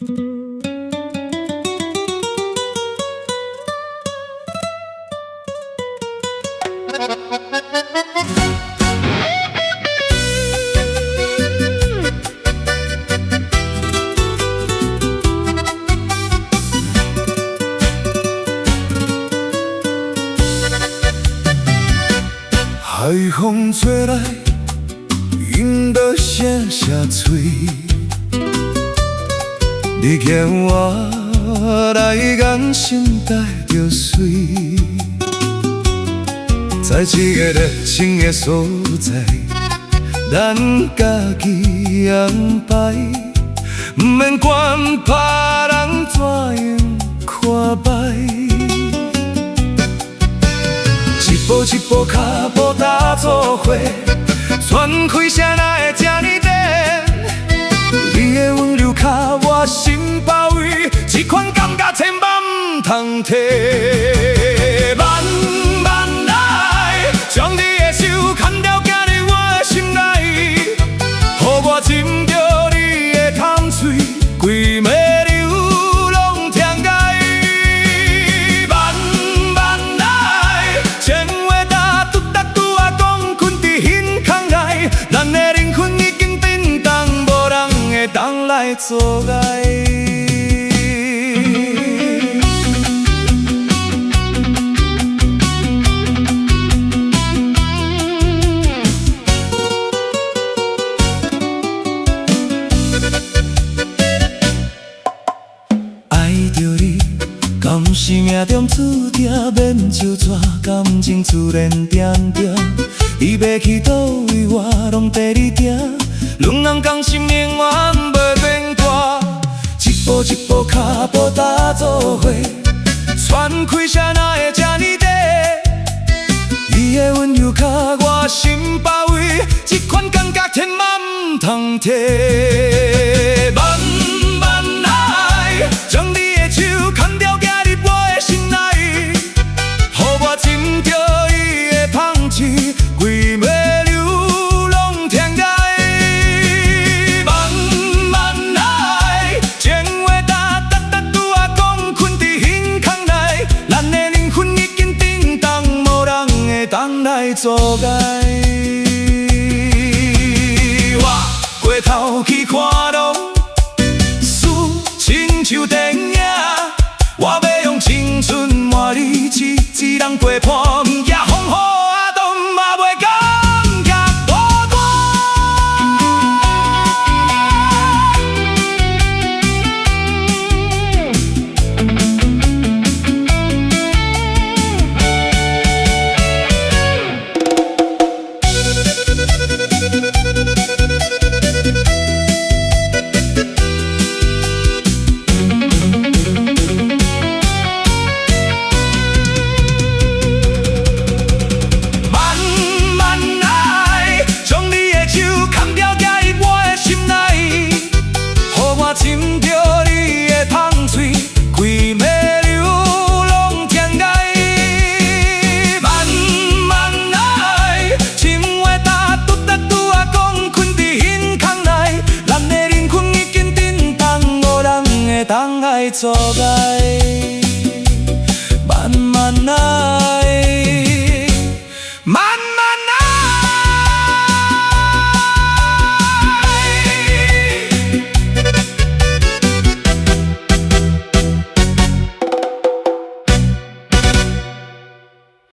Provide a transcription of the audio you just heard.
海风吹来，引得声声脆。你牵我来眼心带着水，在一个热情的所在，咱家己安排，不免管别人怎样看摆。一步一步，脚步踏做伙，喘开声哪会这呢甜？你的温柔卡我心包围，这款感觉千万唔通停。慢慢来，将你的手牵牢，走入我的心内，予我浸着你的香水，规暝流浪天涯。慢慢来，情话搭嘟搭嘟啊讲，困伫胸腔内，咱的灵魂已经震动，无人会当来阻碍。敢是命中注定，免相娶，感情自然定定。伊要去倒位，我拢跟你行。两人同心，永远袂变大。一步一步，脚步踏做伙，喘开声哪会这呢短？伊的温柔卡我心包围，这款感觉千万唔通停。慢慢来，将你的手牵牢。规暝流浪天涯，慢慢来，情话搭搭嘟啊讲，困伫胸腔内，咱的灵魂已经震动，无人会当来阻碍。我过头去看路，事亲像电影，我要用青春换你一人陪伴，不惊风雨。浸着你的香水，规暝流浪天涯。慢慢来，情话搭嘟搭嘟啊讲，困伫胸腔内，咱的灵魂已经震动，无人会当来阻碍。